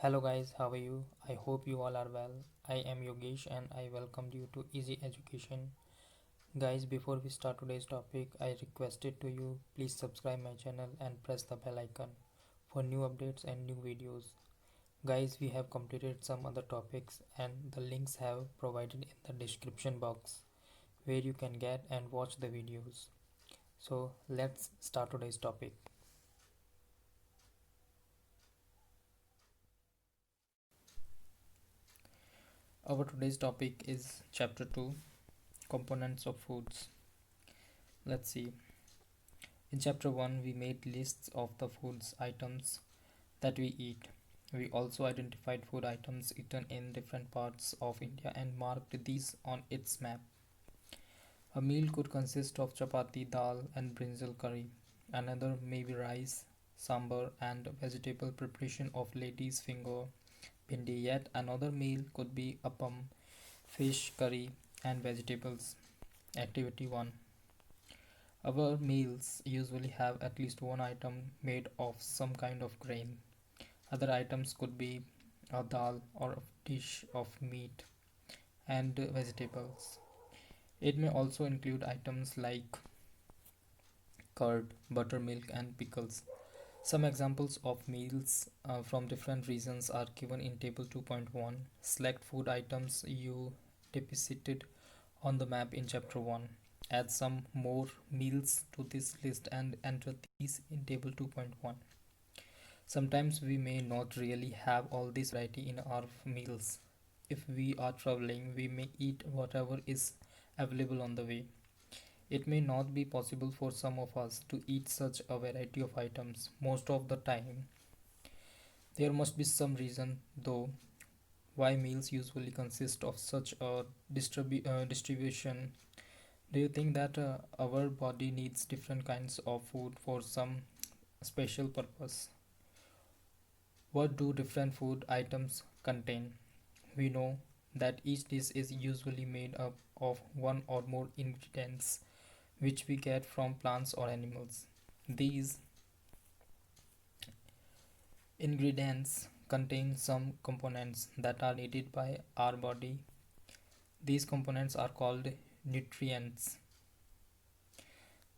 Hello guys, how are you? I hope you all are well. I am Yogesh and I welcome you to Easy Education. Guys, before we start today's topic, I requested to you please subscribe my channel and press the bell icon for new updates and new videos. Guys, we have completed some other topics and the links have provided in the description box where you can get and watch the videos. So, let's start today's topic. Our today's topic is chapter 2, components of foods. Let's see. In chapter 1, we made lists of the foods items that we eat. We also identified food items eaten in different parts of India and marked these on its map. A meal could consist of chapati, dal, and brinjal curry. Another may be rice, sambar, and vegetable preparation of lady's finger, bhindi. Yet another meal could be appam, fish curry, and vegetables. Activity 1. Our meals usually have at least one item made of some kind of grain. Other items could be a dal or a dish of meat and vegetables. It may also include items like curd, buttermilk, and pickles. Some examples of meals from different regions are given in Table 2.1. Select food items you depicted on the map in Chapter 1. Add some more meals to this list and enter these in Table 2.1. Sometimes we may not really have all this variety in our meals. If we are traveling, we may eat whatever is available on the way. It may not be possible for some of us to eat such a variety of items most of the time. There must be some reason, though, why meals usually consist of such a distribution. Do you think that our body needs different kinds of food for some special purpose? What do different food items contain? We know that each dish is usually made up of one or more ingredients which we get from plants or animals. These ingredients contain some components that are needed by our body. These components are called nutrients.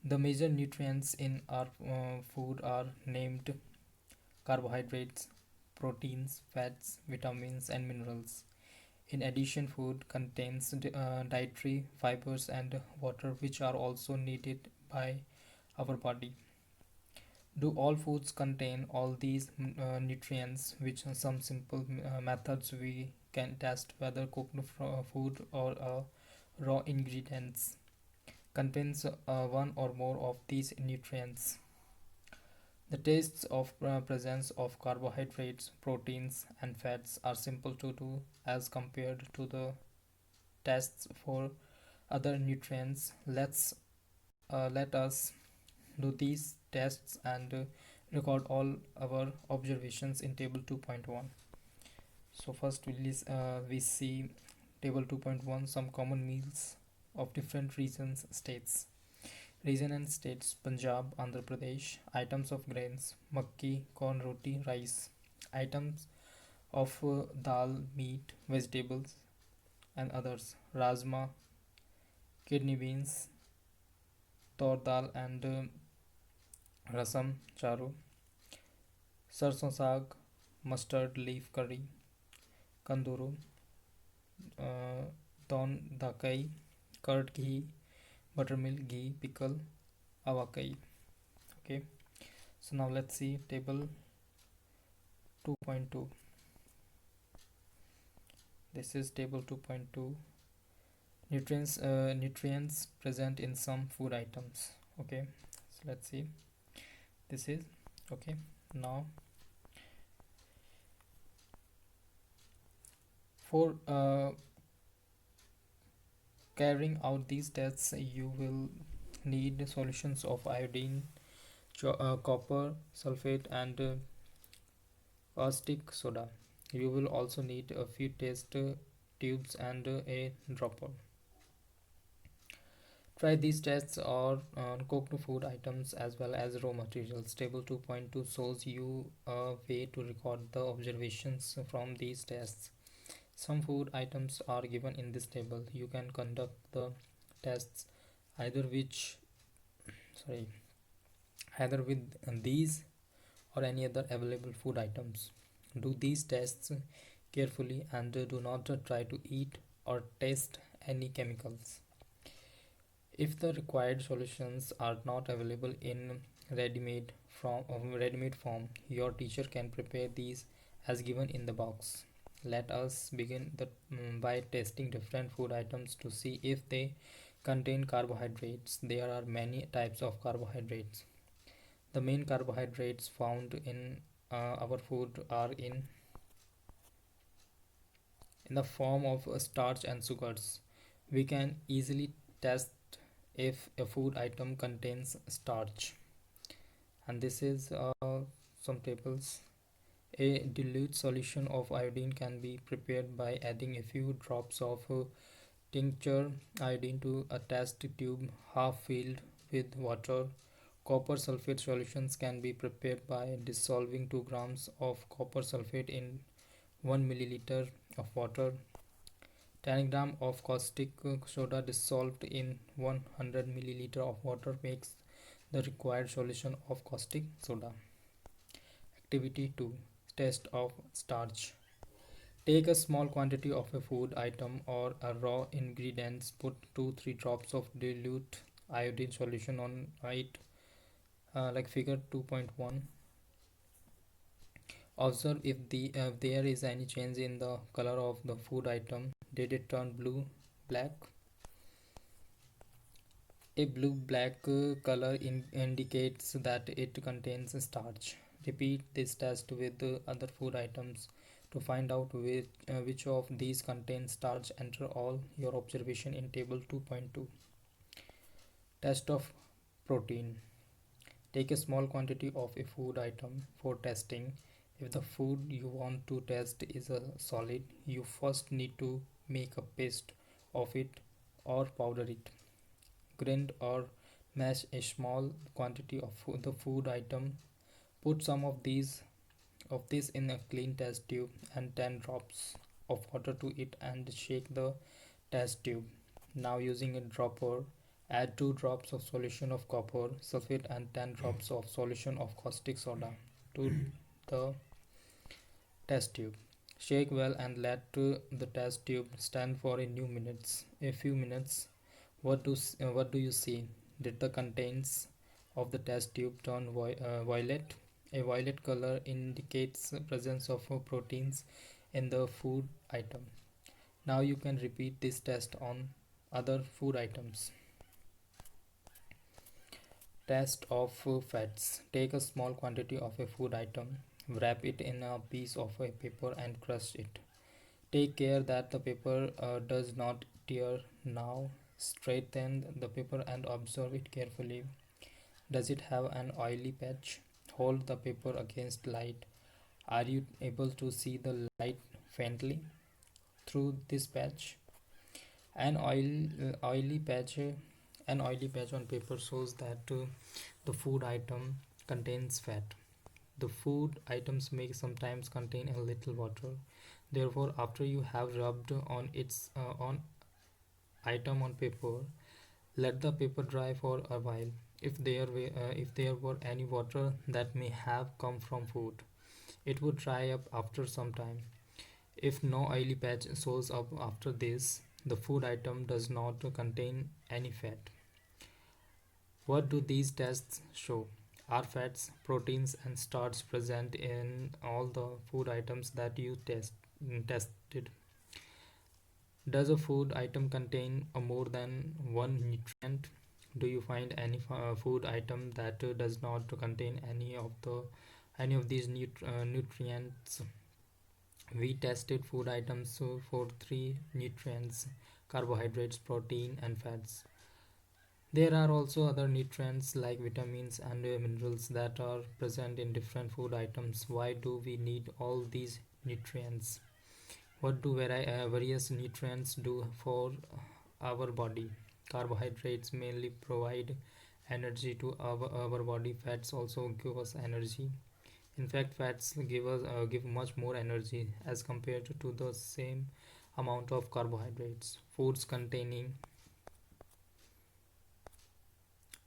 The major nutrients in our food are named carbohydrates, proteins, fats, vitamins, and minerals. In addition, food contains dietary fibers and water, which are also needed by our body. Do all foods contain all these nutrients? Which are some simple methods we can test whether cooked food or raw ingredients contains one or more of these nutrients. The tests of presence of carbohydrates, proteins, and fats are simple to do as compared to the tests for other nutrients. Let us do these tests and record all our observations in table 2.1. So first we see table 2.1, some common meals of different regions states. Region and states: Punjab, Andhra Pradesh. Items of grains: makki, corn, roti, rice. Items of dal, meat, vegetables, and others: rajma, kidney beans, tor dal, and rasam, charo. Sarson saag, mustard leaf curry, kanduru, don dakai, curd ghee, buttermilk ghee, pickle, avakai. Okay, so now let's see table 2.2. This is table 2.2. Nutrients present in some food items. Okay, so let's see. This is okay. Now for carrying out these tests, you will need solutions of iodine, copper sulfate, and caustic soda. You will also need a few test tubes and a dropper. Try these tests on cooked food items as well as raw materials. Table 2.2 shows you a way to record the observations from these tests. Some food items are given in this table. You can conduct the tests either which sorry either with these or any other available food items. Do these tests carefully and do not try to eat or taste any chemicals. If the required solutions are not available in ready-made form, your teacher can prepare these as given in the box. Let us begin by testing different food items to see if they contain carbohydrates. There are many types of carbohydrates. The main carbohydrates found in our food are in the form of starch and sugars. We can easily test if a food item contains starch, and this is some tables. A dilute solution of iodine can be prepared by adding a few drops of tincture iodine to a test tube half filled with water. Copper sulfate solutions can be prepared by dissolving 2 grams of copper sulfate in 1 milliliter of water. 10 gram of caustic soda dissolved in 100 milliliter of water makes the required solution of caustic soda. Activity 2. Test of starch. Take a small quantity of a food item or a raw ingredients. Put 2-3 drops of dilute iodine solution on it, like figure 2.1. Observe if there is any change in the color of the food item. Did it turn blue, black? A blue-black color indicates that it contains starch. Repeat this test with other food items to find out which of these contain starch. Enter all your observation in table 2.2. Test of protein. Take a small quantity of a food item for testing. If the food you want to test is a solid, you first need to make a paste of it or powder it. Grind or mash a small quantity of the food item. Put some of this in a clean test tube and 10 drops of water to it and shake the test tube. Now using a dropper, add 2 drops of solution of copper sulfate and 10 drops of solution of caustic soda to the test tube. Shake well and let the test tube stand for a few minutes. What do you see? Did the contents of the test tube turn violet? A violet color indicates the presence of proteins in the food item. Now you can repeat this test on other food items. Test of fats. Take a small quantity of a food item, wrap it in a piece of a paper and crush it. Take care that the paper does not tear. Now straighten the paper and observe it carefully. Does it have an oily patch? Hold the paper against light. Are you able to see the light faintly through this patch? An oily patch on paper shows that the food item contains fat. The food items may sometimes contain a little water. Therefore, after you have rubbed on its on item on paper, let the paper dry for a while. If there were any water that may have come from food, it would dry up after some time. If no oily patch shows up after this, the food item does not contain any fat. What do these tests show? Are fats, proteins, and starch present in all the food items that you tested? Does a food item contain more than one nutrient? Do you find any food item that does not contain any of these nutrients? We tested food items for three nutrients: carbohydrates, protein, and fats. There are also other nutrients like vitamins and minerals that are present in different food items. Why do we need all these nutrients? What do various nutrients do for our body? Carbohydrates mainly provide energy to our body. Fats also give us energy. In fact, fats give much more energy as compared to the same amount of carbohydrates. Foods containing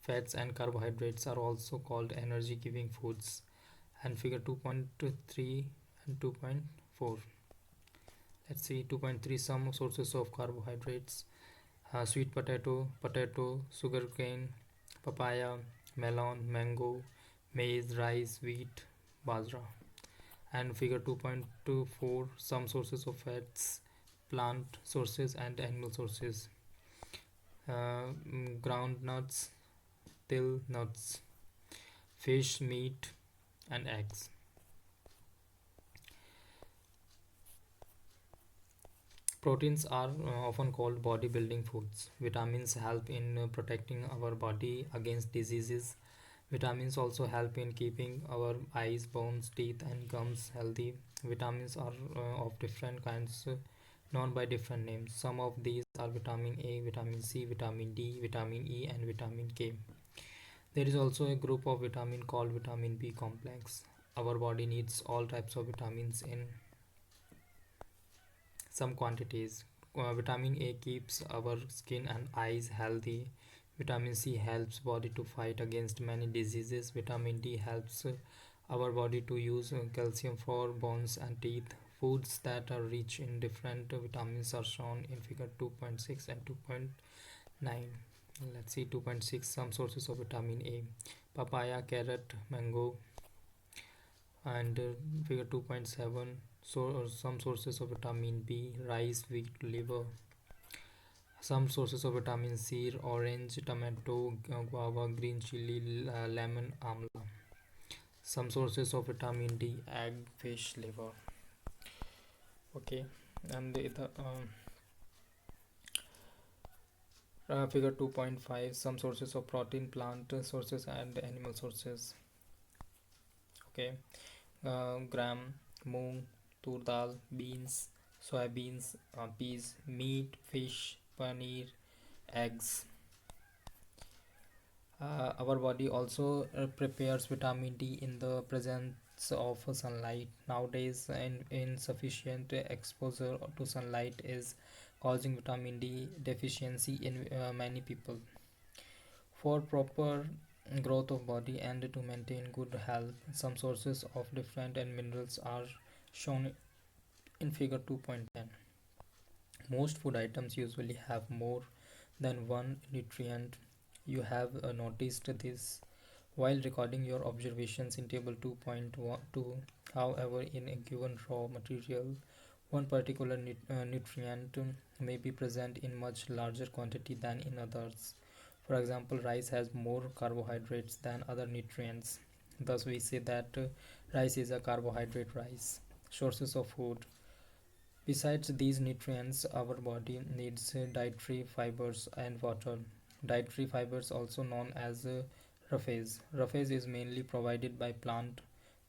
fats and carbohydrates are also called energy giving foods. And figure 2.3 and 2.4. Let's see 2.3, some sources of carbohydrates: sweet potato, sugarcane, papaya, melon, mango, maize, rice, wheat, bajra. And figure 2.24, some sources of fats: plant sources and animal sources: ground nuts, till nuts, fish, meat, and eggs. Proteins are often called bodybuilding foods. Vitamins help in protecting our body against diseases. Vitamins also help in keeping our eyes, bones, teeth, and gums healthy. Vitamins are of different kinds, known by different names. Some of these are vitamin A, vitamin C, vitamin D, vitamin E, and vitamin K. There is also a group of vitamin called vitamin B complex. Our body needs all types of vitamins in some quantities. Vitamin A keeps our skin and eyes healthy. Vitamin C helps body to fight against many diseases. Vitamin D helps our body to use calcium for bones and teeth. Foods that are rich in different vitamins are shown in figure 2.6 and 2.9. Let's see 2.6, some sources of vitamin A: papaya, carrot, mango. And figure 2.7, so some sources of vitamin B: rice, wheat, liver. Some sources of vitamin C: orange, tomato, guava, green chili, lemon, amla. Some sources of vitamin D: egg, fish, liver. Okay. And figure 2.5, some sources of protein: plant sources and animal sources. Okay. Gram, moong, tur dal, beans, soybeans, peas, meat, fish, paneer, eggs. Our body also prepares vitamin D in the presence of sunlight. Nowadays, insufficient exposure to sunlight is causing vitamin D deficiency in many people. For proper growth of body and to maintain good health, some sources of different and minerals are shown in figure 2.10. Most food items usually have more than one nutrient. You have noticed this while recording your observations in table 2.2. However, in a given raw material, one particular nutrient may be present in much larger quantity than in others. For example, rice has more carbohydrates than other nutrients. Thus, we say that rice is a carbohydrate rice. Sources of food: besides these nutrients, our body needs dietary fibers and water. Dietary fibers, also known as roughage. Roughage is mainly provided by plant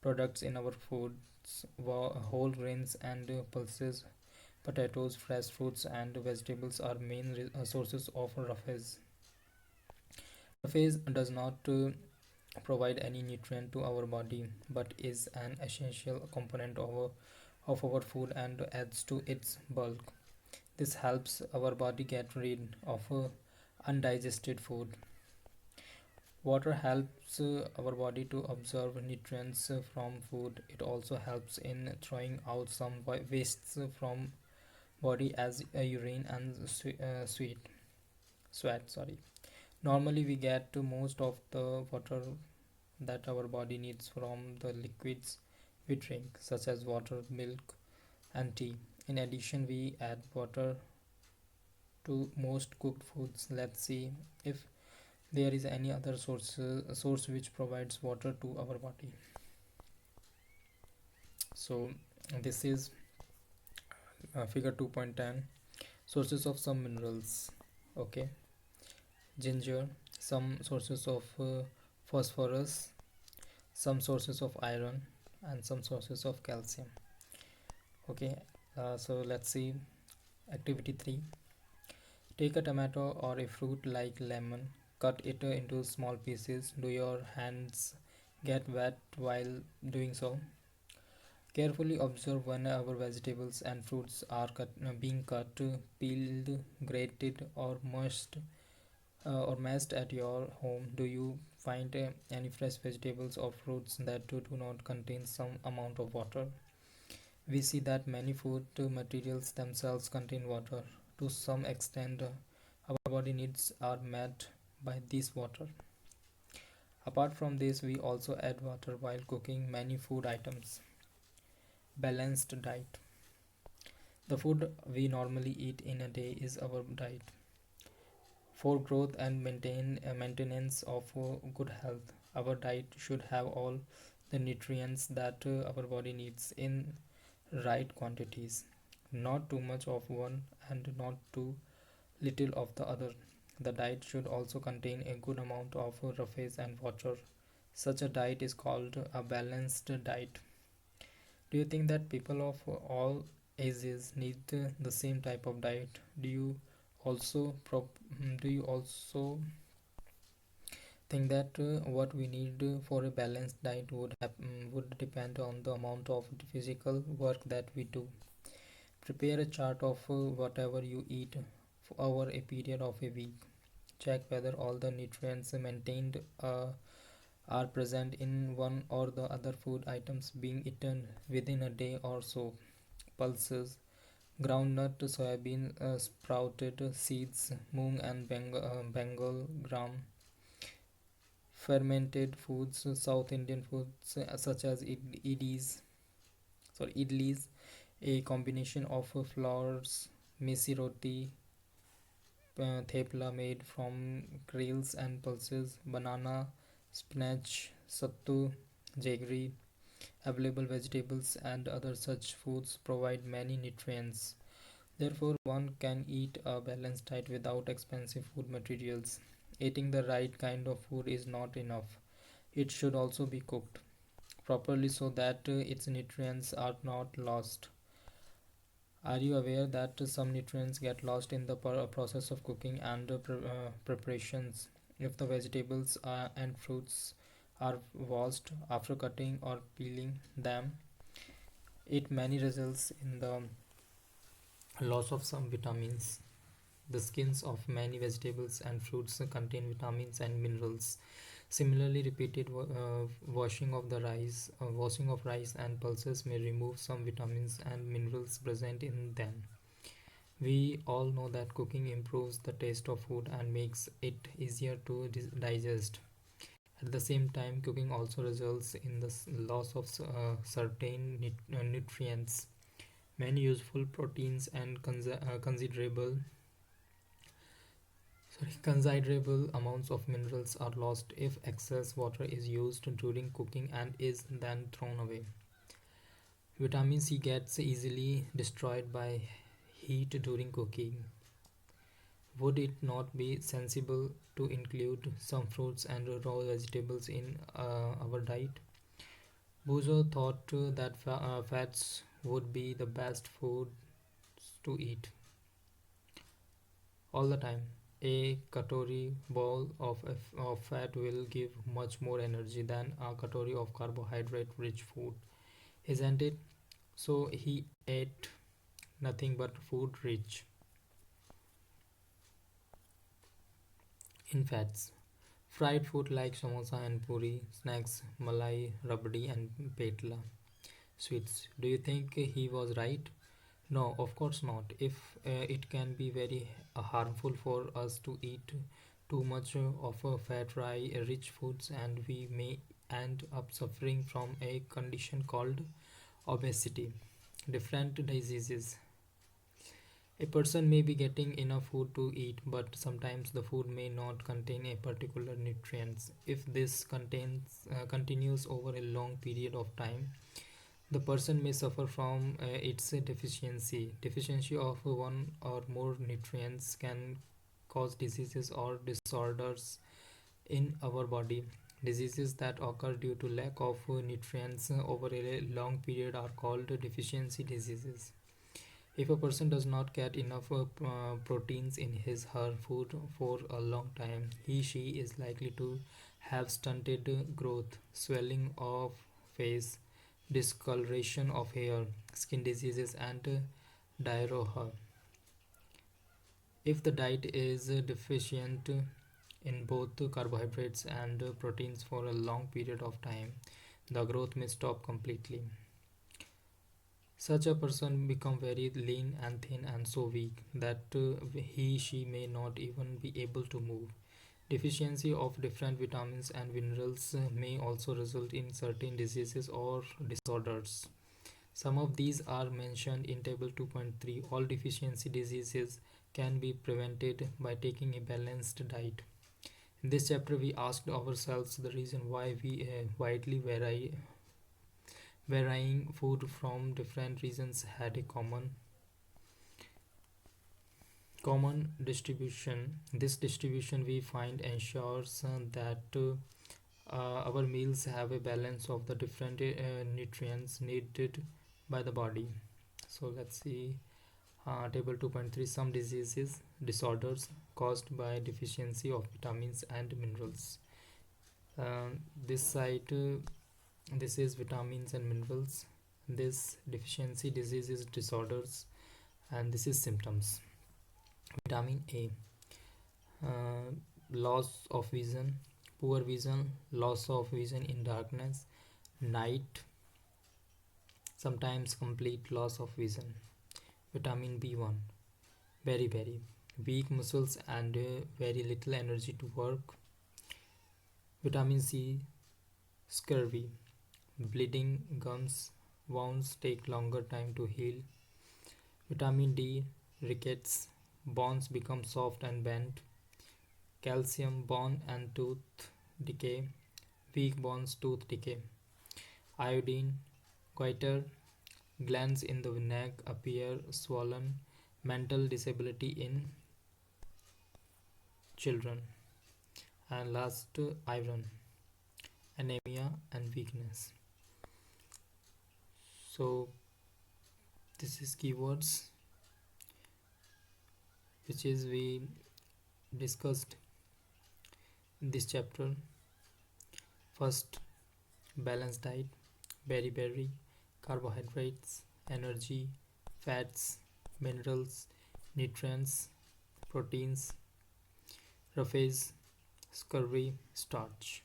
products in our foods, whole grains and pulses. Potatoes, fresh fruits, and vegetables are main sources of roughage. Roughage does not provide any nutrient to our body but is an essential component of our food and adds to its bulk. This helps our body get rid of undigested food. Water helps our body to absorb nutrients from food. It also helps in throwing out some wastes from body as urine and sweat. Sorry. Normally, we get most of the water that our body needs from the liquids we drink, such as water, milk, and tea. In addition, we add water to most cooked foods. Let's see if there is any other source which provides water to our body. So this is figure 2.10, sources of some minerals. Okay, ginger, some sources of phosphorus, some sources of iron, and some sources of calcium. Okay, so let's see activity 3. Take a tomato or a fruit like lemon, cut it into small pieces. Do your hands get wet while doing so? Carefully observe when our vegetables and fruits are being cut, peeled, grated, or mashed at your home. Do you find any fresh vegetables or fruits that do not contain some amount of water? We see that many food materials themselves contain water. To some extent, our body needs are met by this water. Apart from this, we also add water while cooking many food items. Balanced diet. The food we normally eat in a day is our diet. For growth and maintenance of good health, our diet should have all the nutrients that our body needs in right quantities. Not too much of one and not too little of the other. The diet should also contain a good amount of roughage and water. Such a diet is called a balanced diet. Do you think that people of all ages need the same type of diet? Also do you also think that what we need for a balanced diet would depend on the amount of physical work that we do? Prepare a chart of whatever you eat over a period of a week. Check whether all the nutrients maintained are present in one or the other food items being eaten within a day or so. Pulses, groundnut, soybean, sprouted seeds, moong and bengal gram, fermented foods, South Indian foods such as idlis, a combination of flours, misi roti, thepla made from grails and pulses, banana, spinach, sattu, jaggery, available vegetables and other such foods provide many nutrients. Therefore, one can eat a balanced diet without expensive food materials. Eating the right kind of food is not enough. It should also be cooked properly so that its nutrients are not lost. Are you aware that some nutrients get lost in the process of cooking and preparations? If the vegetables and fruits are washed after cutting or peeling them, it many results in the loss of some vitamins. The skins of many vegetables and fruits contain vitamins and minerals. Similarly, repeated washing of rice and pulses may remove some vitamins and minerals present in them. We all know that cooking improves the taste of food and makes it easier to digest. At the same time, cooking also results in the loss of certain nutrients. Many useful proteins and considerable amounts of minerals are lost if excess water is used during cooking and is then thrown away. Vitamin C gets easily destroyed by heat during cooking. Would it not be sensible to include some fruits and raw vegetables in our diet? Buzo thought that fats would be the best food to eat all the time. A katori bowl of fat will give much more energy than a katori of carbohydrate rich food, isn't it? So he ate nothing but food rich in fats. Fried food like samosa and puri, snacks, malai, rabdi, and petla. Sweets. Do you think he was right? No, of course not. If it can be very harmful for us to eat too much of fat rich foods, and we may end up suffering from a condition called obesity. Different diseases. A person may be getting enough food to eat, but sometimes the food may not contain a particular nutrients. If this continues over a long period of time, the person may suffer from its deficiency. Deficiency of one or more nutrients can cause diseases or disorders in our body. Diseases that occur due to lack of nutrients over a long period are called deficiency diseases. If a person does not get enough proteins in his her food for a long time, she is likely to have stunted growth, swelling of face, discoloration of hair, skin diseases, and diarrhea. If the diet is deficient in both carbohydrates and proteins for a long period of time, the growth may stop completely. Such a person become very lean and thin and so weak that she may not even be able to move. Deficiency of different vitamins and minerals may also result in certain diseases or disorders. Some of these are mentioned in table 2.3. All deficiency diseases can be prevented by taking a balanced diet. In this chapter, we asked ourselves the reason why we widely varying food from different regions had a common distribution. This distribution we find ensures that our meals have a balance of the different nutrients needed by the body. So let's see table 2.3, some diseases disorders caused by deficiency of vitamins and minerals. This site this is vitamins and minerals. This deficiency disease is disorders, and this is symptoms. Vitamin A, uh, loss of vision, poor vision, loss of vision in darkness, night, sometimes complete loss of vision. Vitamin B1, very weak muscles and very little energy to work. Vitamin C, scurvy, bleeding gums, wounds take longer time to heal. Vitamin D, rickets, bones become soft and bent. Calcium, bone and tooth decay, weak bones, tooth decay. Iodine, goiter, glands in the neck appear swollen. Mental disability in children. And last, iron, anemia and weakness. So this is keywords which is we discussed in this chapter. First, balanced diet, berry, carbohydrates, energy, fats, minerals, nutrients, proteins, roughage, scurvy, starch.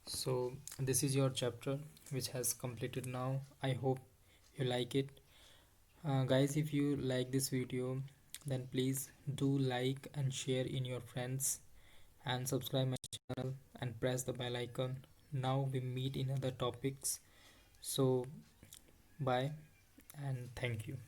So this is your chapter which has completed now. I hope you like it. Guys, if you like this video, then please do like and share in your friends and subscribe my channel and press the bell icon. Now we meet in other topics. So bye and thank you.